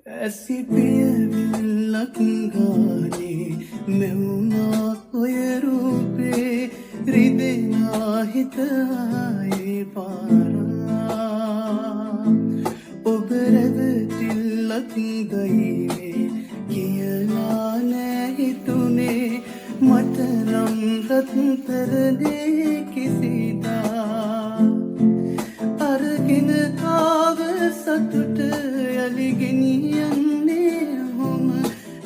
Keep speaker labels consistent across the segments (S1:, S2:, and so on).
S1: ඇසි පියවිල්ලක් ගානේ මෙවුනා ඔය රූපේ රිදෙනා හිතයේ පාරා ඔබ රැවටිල්ලක් දයිවේ කියලා නෑ හිතුනේ මට නම් රත්තරනේ කිසිදා අරගෙන ආව සතුට යලි ගෙනියන්නේ හොම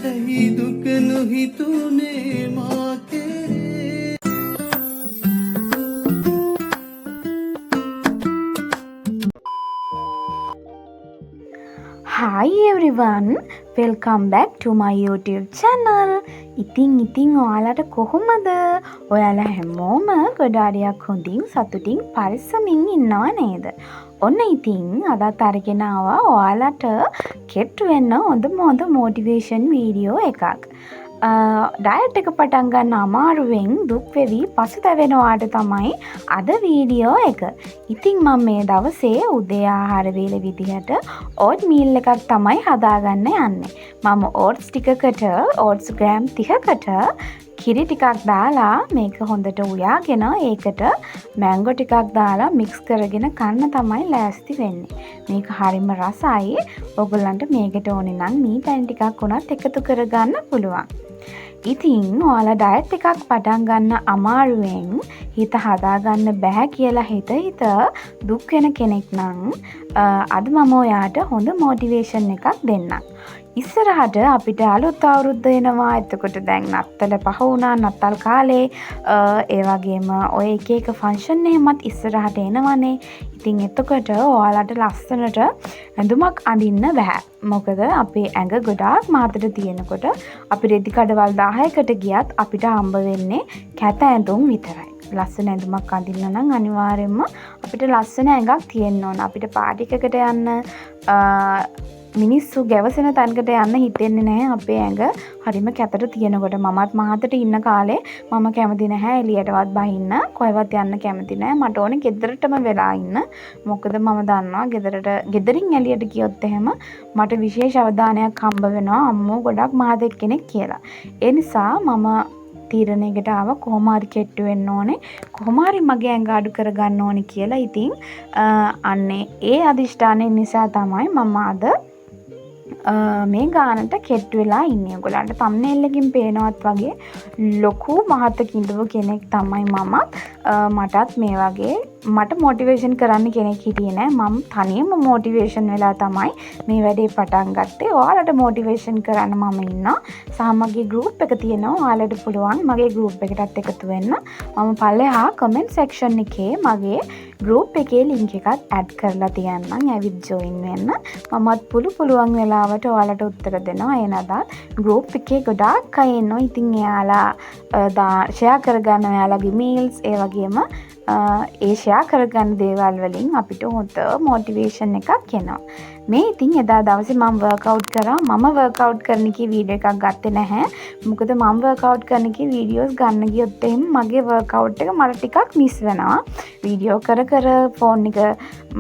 S1: ඇයි දුක නොහිතුනේ මා කෙරේ.
S2: Hi everyone, welcome back to my YouTube channel. ඉතින් ඔයාලට කොහොමද? ඔයාලා හැමෝම ගොඩාරියක් හොඳින් සතුටින් පරිස්සමින් ඉන්නව නේද? ඔන්න ඉතින් අදත් අරගෙන ආවා ඔයාලට කෙට් වෙන්න හොඳ මොටිවේෂන් වීඩියෝ එකක්. ඩයට් එක පටන් ගන්න අමාරුවෙන් දුක් වෙවි පසුතැවෙනවාට තමයි අද වීඩියෝ එක. ඉතින් මම මේ දවසේ උදේ ආහාර වේල විදිහට ඕට් මීල් එකක් තමයි හදාගන්න යන්නේ. මම ඕට්ස් ටිකකට ඕට්ස් ග්‍රෑම් 30කට කිරි ටිකක් දාලා මේක හොඳට උයාගෙන ඒකට මැංගෝ ටිකක් දාලා මික්ස් කරගෙන කන්න තමයි ලෑස්ති වෙන්නේ. මේක හරිම රසයි. ඔයගොල්ලන්ට මේකට ඕනේ නම් මී පැණි ටිකක් උනත් එකතු කරගන්න පුළුවන්. ඉතින් ඔයාලා ඩයට් එකක් පටන් ගන්න අමාරුවෙන් හිත හදාගන්න බෑ කියලා හිත දුක් වෙන කෙනෙක් නම් අද මම ඔයාට හොඳ මොටිවේෂන් එකක් දෙන්නම්. ඉස්සරහට අපිට අලුත් අවුරුද්ද එනවා. එතකොට දැන් නත්තල පහ වුණා, නත්තල් කාලේ ඒ වගේම ඔය එක ෆන්ක්ෂන් එහෙමත් ඉස්සරහට එනවනේ. ඉතින් එතකොට ඔයාලට ලස්සනට ඇඳුමක් අඳින්න බෑ. මොකද අපේ ඇඟ ගොඩාක් මාතට තියෙනකොට අපි රෙදි කඩවල් 10කට ගියත් අපිට හම්බ වෙන්නේ කැත ඇඳුම් විතරයි. ලස්සන ඇඳුමක් අඳින්න නම් අනිවාර්යයෙන්ම අපිට ලස්සන ඇඟක් තියෙන්න ඕන. අපිට පාටි එකකට යන්න මිනිස්සු ගැවසෙන තැනකට යන්න හිතෙන්නේ නැහැ අපේ ඇඟ හරිම කැතට තියෙනකොට. මමත් මහතට ඉන්න කාලේ මම කැමති නැහැ එළියටවත් බහින්න, කොහෙවත් යන්න කැමති නැහැ. මට ඕනේ ගෙදරටම වෙලා ඉන්න. මොකද මම දන්නවා ගෙදරින් එළියට ගියොත් එහෙම මට විශේෂ අවධානයක් හම්බ වෙනවා අම්මෝ ගොඩක් මහතෙක් කෙනෙක් කියලා. ඒ නිසා මම තීරණයකට ආව කොහොම හරි කෙට්ටු වෙන්න ඕනේ, කොහොම හරි මගේ ඇඟ අඩු කරගන්න ඕනේ කියලා. ඉතින් අන්නේ ඒ අදිෂ්ඨානය නිසා තමයි මම අද මේ ගානට කෙට්ටු වෙලා ඉන්නේ. ඔයගොල්ලන්ට thumbnail එකකින් පේනවත් වගේ ලොකු මහතක ඉඳපු කෙනෙක් තමයි මම. මටත් මේ වගේ මට මොටිවේෂන් කරන්න කෙනෙක් හිටියේ නෑ. මම තනියම මොටිවේෂන් වෙලා තමයි මේ වැඩේ පටන් ගත්තේ. ඔයාලට මොටිවේෂන් කරන්න මම ඉන්නවා. සහ මගේ group එක තියෙනවා. ඔයාලට පුළුවන් මගේ group එකටත් එකතු වෙන්න. මම පල්ලෙහා comment section එකේ මගේ group එකේ link එකත් add කරලා තියන්නම්. ඇවිත් join වෙන්න. මමත් පුළුවන් වෙලාවට ඔයාලට උත්තර දෙනවා. එනදාත් group එකේ ගොඩාක් අය ඉන්නවා. ඉතින් එයාලා share කරගන්න ඔයාලගේ mails ඒ වගේම ඒ ෂෙයා කරගන්න දේවල් වලින් අපිට හොඳ මොටිවේෂන් එකක් එනවා. මේ ඉතින් එදා දවසේ මම වර්ක්අවුට් කරා. මම වර්ක්අවුට් කරන කී වීඩියෝ එකක් ගත්තේ නැහැ. මොකද මම වර්ක්අවුට් කරන කී වීඩියෝස් ගන්න ගියොත් එහෙනම් මගේ වර්ක්අවුට් එක මට ටිකක් මිස් වෙනවා. වීඩියෝ කර ෆෝන් එක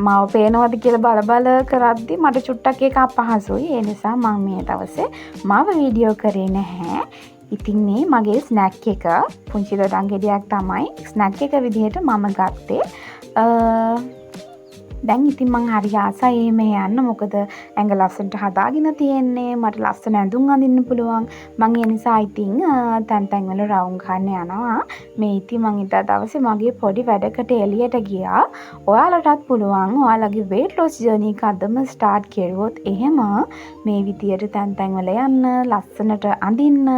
S2: මාව පේනවද කියලා බල කරද්දි මට චුට්ටක් ඒක අපහසුයි. ඒ නිසා මම මේ දවසේ මාව වීඩියෝ කරේ නැහැ. ඉතින් මේ මගේ ස්නැක් එක පුංචි දොඩම් ගෙඩියක් තමයි ස්නැක් එක විදිහට මම ගත්තේ. දැන් ඉතින් මං හරි ආසයි මේ යන්න. මොකද ඇඟ ලස්සනට හදාගෙන තියෙන්නේ. මට ලස්සන ඇඳුම් අඳින්න පුළුවන්. මං ඒ නිසා ඉතින් තැන් වල රවුම් ගන්න යනවා. මේ ඉතින් මං ඉදා දවසේ මගේ පොඩි වැඩකට එළියට ගියා. ඔයාලටත් පුළුවන් ඔයාලගේ weight loss journey එක අදම start කරුවොත් එහෙම මේ විදියට තැන් වල යන්න, ලස්සනට අඳින්න.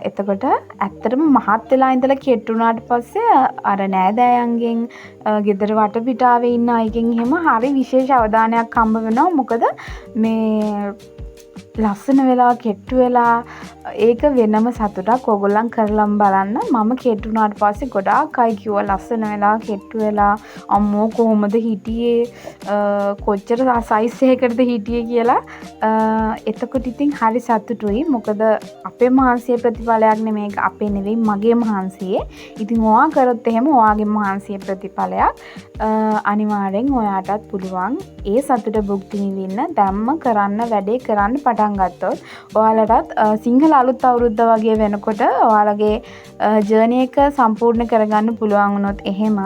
S2: එතකොට ඇත්තටම මහත් වෙලා ඉඳලා කෙට්ටුනාට පස්සේ අර නෑදෑයන්ගෙන් ගෙදර වටපිටාවේ ඉන්න අයගෙන් එහෙම හරි විශේෂ අවධානයක් හම්බ වෙනවා. මොකද මේ ලස්සන වෙලා කෙට්ටු වෙලා ඒක වෙනම සතුටක්. ඕගොල්ලන් කරලම් බලන්න. මම කෙට්ටු වුණාට පස්සේ ගොඩාක් අය කිව්වා ලස්සන වෙලා කෙට්ටු වෙලා අම්මෝ කොහොමද හිටියේ කොච්චර සයිස් එකකටද හිටියේ කියලා. එතකොට ඉතින් හරි සතුටුයි. මොකද අපේ මහන්සියේ ප්‍රතිඵලයක් නෙමෙයි. අපේ නෙවෙයි මගේ මහන්සියේ. ඉතින් ඔයා කරොත් එහෙම ඔයාගේ මහන්සියේ ප්‍රතිඵලයක්. අනිවාර්යෙන් ඔයාටත් පුළුවන් ඒ සතුට භුක්ති විඳින්න. දැම්ම කරන්න වැඩේ කරන්න පටන් ගත්තොත් ඔයාලටත් සිංහල අලුත් අවුරුද්ද වගේ වෙනකොට ඔයාලගේ ජර්නි එක සම්පූර්ණ කරගන්න පුළුවන් වුණොත් එහෙම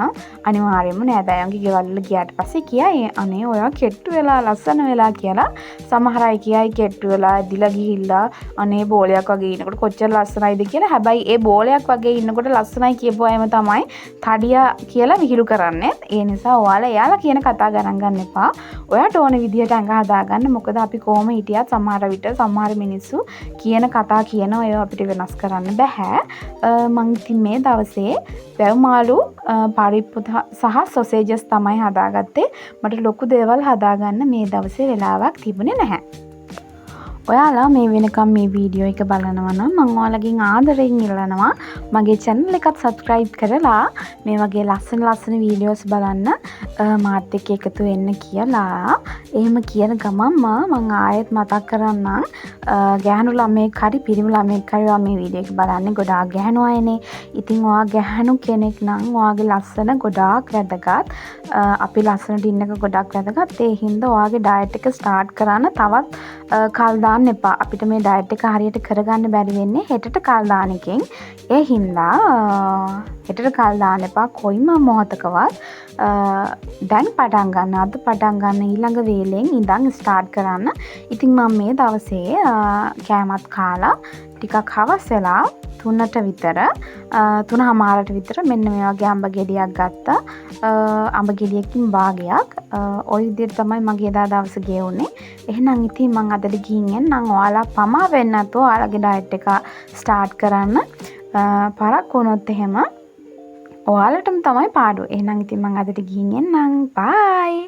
S2: අනිවාර්යයෙන්ම නෑදෑයන්ගේ ගෙවල් වල ගියාට පස්සේ කියයි අනේ ඔයා කෙට්ටු වෙලා ලස්සන වෙලා කියලා. සමහර අය කියයි කෙට්ටු වෙලා ඇදිලා ගිහිල්ලා අනේ බෝලයක් වගේ ඉන්නකොට කොච්චර ලස්සනයිද කියලා. හැබැයි ඒ බෝලයක් වගේ ඉන්නකොට ලස්සනයි කියපු අයම තමයි තඩියා කියලා විහිළු කරන්නේ. ඒ නිසා ඔයාලා එයාලා කියන කතා ගණන් ගන්න එපා. ඔයාට ඕන විදිහට ඇඟ හදාගන්න. මොකද අපි කොහොම හිටියත් සමහර විට සමහර මිනිස්සු කියන කතා කියන ඒවා අපිට වෙනස් කරන්න බෑ. මං ඉතින් මේ දවසේ වැව්මාළු පරිප්පු සහ සොසේජස් තමයි හදාගත්තේ. මට ලොකු දේවල් හදාගන්න මේ දවසේ වෙලාවක් තිබුණේ නැහැ. ඔයාලා මේ වෙනකම් මේ වීඩියෝ එක බලනවා නම් මම ඔයාලගෙන් ආදරෙන් ඉල්ලනවා මගේ channel එකත් subscribe කරලා මේ වගේ ලස්සන වීඩියෝස් බලන්න මාත් එක්ක එකතු වෙන්න කියලා. එහෙම කියන ගමන්ම මම ආයෙත් මතක් කරන්නම් ගැහණු ළමෙක් හරි පිරිමි ළමෙක් හරි මේ වීඩියෝ එක බලන්නේ ගොඩාක් ගැහණු අයනේ. ඉතින් ඔයා ගැහණු කෙනෙක් නම් ඔයාගේ ලස්සන ගොඩාක් වැදගත්. අපි ලස්සනට ඉන්නක ගොඩාක් වැදගත්. ඒ හින්දා ඔයාගේ ඩයට් එක ස්ටාර්ට් කරන්න තවත් කල් දාන්න එපා. අපිට මේ ඩයට් එක හරියට කරගන්න බැරි වෙන්නේ හෙටට කල් දාන එකෙන්. ඒ හින්දා හෙටට කල් දාන්න එපා කොයිම මොහොතකවත්. දැන් පටන් ගන්න. අද පටන් ගන්න ඊළඟ වේලෙන් ඉඳන් ස්ටාර්ට් කරන්න. ඉතින් මම මේ දවසේ කෑමත් කාලා ටිකක් හවස් වෙලා 3ට විතර 3:00 විතර මෙන්න මේ වගේ අඹ ගෙඩියක් ගත්තා. අඹ ගෙඩියකින් භාගයක්. ওই විදිහට තමයි මගේ එදා දවස ගෙවුනේ. එහෙනම් ඉතින් මම අදට ගිහින් එන්නම්. ඔයාලා පමා වෙන්නේ නැතුව ඔයාලගේ ඩයට් එක ස්ටාර්ට් කරන්න. පරක් වුණොත් එහෙම ඔයාලටම තමයි පාඩුව. එහෙනම් ඉතින් මම අදට ගිහින් එන්නම්. බයි.